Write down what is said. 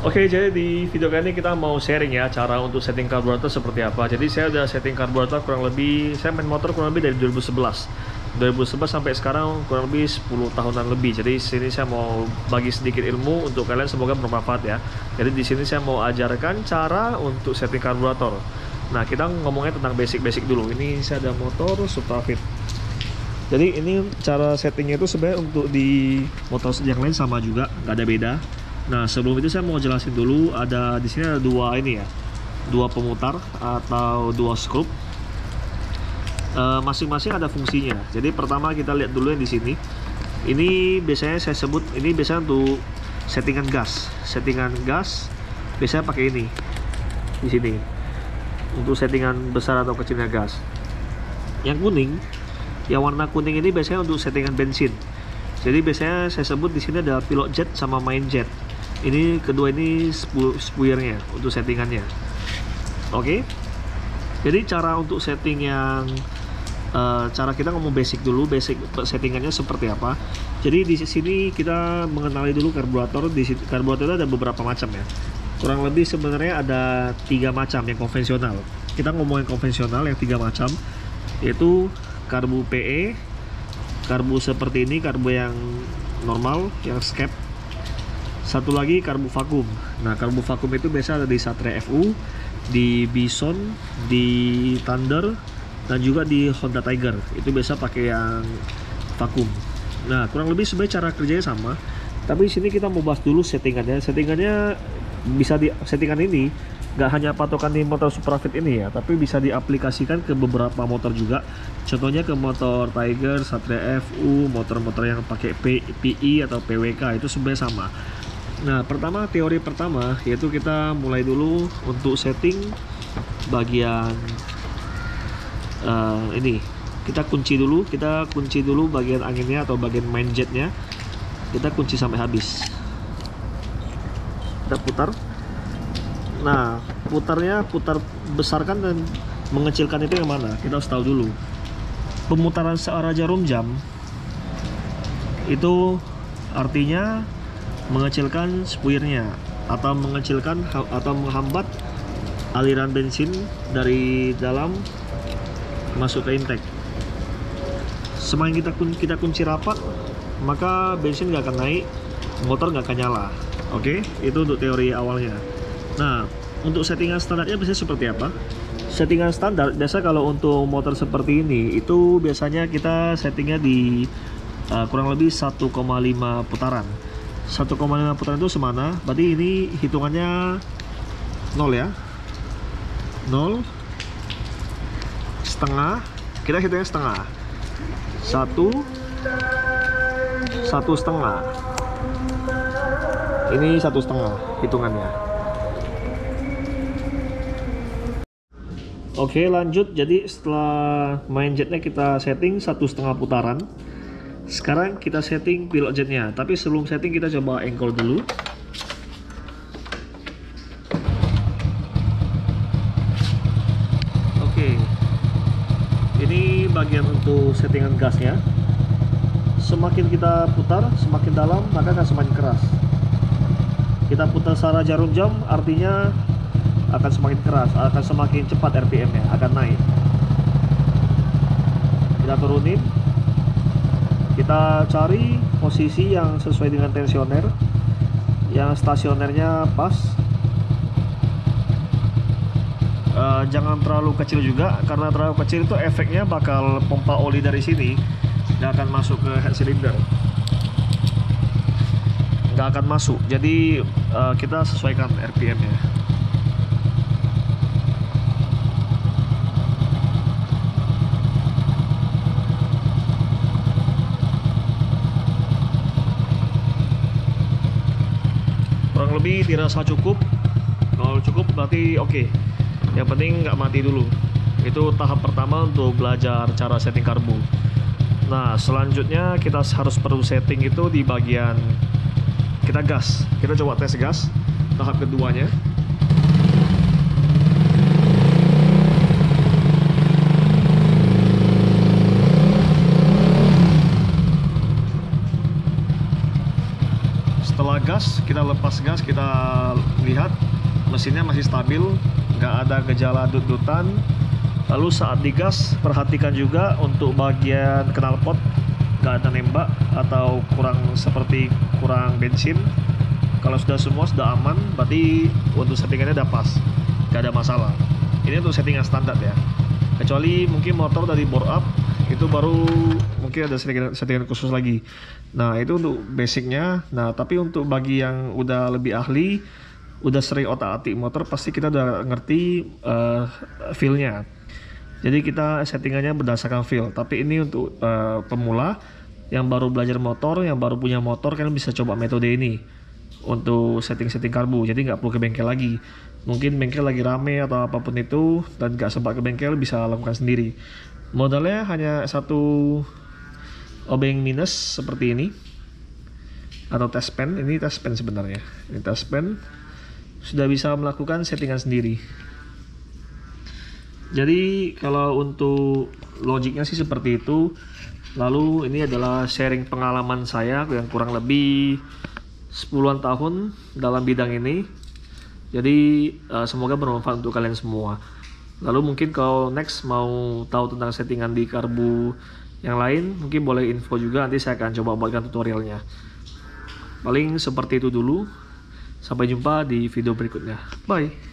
Oke, jadi di video kali ini kita mau sharing ya cara untuk setting karburator seperti apa. Jadi saya udah setting karburator kurang lebih, saya main motor kurang lebih dari 2011. 2011 sampai sekarang kurang lebih 10 tahunan lebih. Jadi sini saya mau bagi sedikit ilmu untuk kalian, semoga bermanfaat ya. Jadi di sini saya mau ajarkan cara untuk setting karburator. Nah, kita ngomongnya tentang basic-basic dulu. Ini saya ada motor Suprafit. Jadi ini cara settingnya itu sebenarnya untuk di motor yang lain sama juga, nggak ada beda. Nah, sebelum itu saya mau jelasin dulu, ada di sini ada dua ini ya, dua pemutar atau dua skrup. Masing-masing ada fungsinya. Jadi pertama kita lihat dulu yang di sini. Ini biasanya saya sebut, ini biasanya untuk settingan gas. Settingan gas biasanya pakai ini di sini untuk settingan besar atau kecilnya gas. Yang kuning, yang warna kuning ini biasanya untuk settingan bensin. Jadi biasanya saya sebut di sini ada pilot jet sama main jet. Ini kedua ini spuiernya untuk settingannya. Oke. Jadi cara untuk setting yang cara kita ngomong basic dulu, basic settingannya seperti apa. Jadi di sini kita mengenali dulu karburator. Di karburator itu ada beberapa macam ya. Kurang lebih sebenarnya ada 3 macam yang konvensional. Kita ngomongin konvensional yang 3 macam, yaitu karbu PE, karbu seperti ini, karbu yang normal, yang skep. Satu lagi karbu vakum. Nah, karbu vakum itu biasa ada di Satria FU, di Bison, di Thunder, dan juga di Honda Tiger. Itu biasa pakai yang vakum. Nah, kurang lebih sebenarnya cara kerjanya sama. Tapi di sini kita mau bahas dulu settingannya. Settingannya bisa di settingan ini nggak hanya patokan di motor Suprafit ini ya, tapi bisa diaplikasikan ke beberapa motor juga. Contohnya ke motor Tiger, Satria FU, motor-motor yang pakai PI atau PWK itu sebenarnya sama. Nah, teori pertama yaitu kita mulai dulu untuk setting bagian ini. Kita kunci dulu bagian anginnya atau bagian main jetnya. Kita kunci sampai habis. Kita putar. Nah, putar besarkan dan mengecilkan itu yang mana? Kita harus tahu dulu. Pemutaran searah jarum jam itu artinya mengecilkan spuiernya atau mengecilkan atau menghambat aliran bensin dari dalam masuk ke intake. Semakin kita kunci rapat, maka bensin nggak akan naik, motor nggak akan nyala. Oke, itu untuk teori awalnya. Nah, untuk settingan standarnya biasanya seperti apa? Settingan standar biasa kalau untuk motor seperti ini itu biasanya kita settingnya di kurang lebih 1,5 putaran. 1,5 putaran itu semana, berarti ini hitungannya 0 ya, 0 setengah, kita hitungnya setengah, 1 setengah, ini 1 setengah hitungannya. Oke, lanjut. Jadi setelah main jetnya kita setting 1,5 putaran. Sekarang kita setting pilot jetnya, tapi sebelum setting kita coba angle dulu. Oke, ini bagian untuk settingan gasnya. Semakin kita putar, semakin dalam, maka akan semakin keras. Kita putar searah jarum jam, artinya akan semakin keras, akan semakin cepat RPM-nya, akan naik. Kita turunin. Kita cari posisi yang sesuai dengan tensioner, yang stasionernya pas. Jangan terlalu kecil juga, karena terlalu kecil itu efeknya bakal pompa oli dari sini nggak akan masuk ke head cylinder, nggak akan masuk. Jadi kita sesuaikan RPM-nya. Kurang lebih dirasa cukup. Kalau cukup berarti oke. Yang penting nggak mati dulu. Itu tahap pertama untuk belajar cara setting karbu. Nah, selanjutnya kita perlu setting itu di bagian kita gas. Kita coba tes gas tahap keduanya. gas, kita lepas gas, kita lihat mesinnya masih stabil, nggak ada gejala dut-dutan. Lalu saat digas, perhatikan juga untuk bagian knalpot nggak ada nembak atau kurang bensin. Kalau semua sudah aman, berarti untuk settingannya udah pas, nggak ada masalah. Ini untuk settingan standar ya. Kecuali mungkin motor dari bore up, itu baru mungkin ada settingan khusus lagi. Nah, itu untuk basicnya. Nah, tapi untuk bagi yang udah lebih ahli, udah sering otak-atik motor, pasti kita udah ngerti feel-nya. Jadi kita settingannya berdasarkan feel. Tapi ini untuk pemula yang baru belajar motor, yang baru punya motor, kalian bisa coba metode ini untuk setting karbu. Jadi nggak perlu ke bengkel lagi. Mungkin bengkel lagi rame atau apapun itu dan nggak sempat ke bengkel, bisa lakukan sendiri. Modalnya hanya satu obeng minus seperti ini atau test pen. Ini test pen sebenarnya. Ini test pen, sudah bisa melakukan settingan sendiri. Jadi kalau untuk logiknya sih seperti itu. Lalu ini adalah sharing pengalaman saya yang kurang lebih 10-an tahun dalam bidang ini. Jadi semoga bermanfaat untuk kalian semua. Lalu mungkin kalau next mau tahu tentang settingan di karbu yang lain, mungkin boleh info juga, nanti saya akan coba buatkan tutorialnya. Paling seperti itu dulu. Sampai jumpa di video berikutnya. Bye.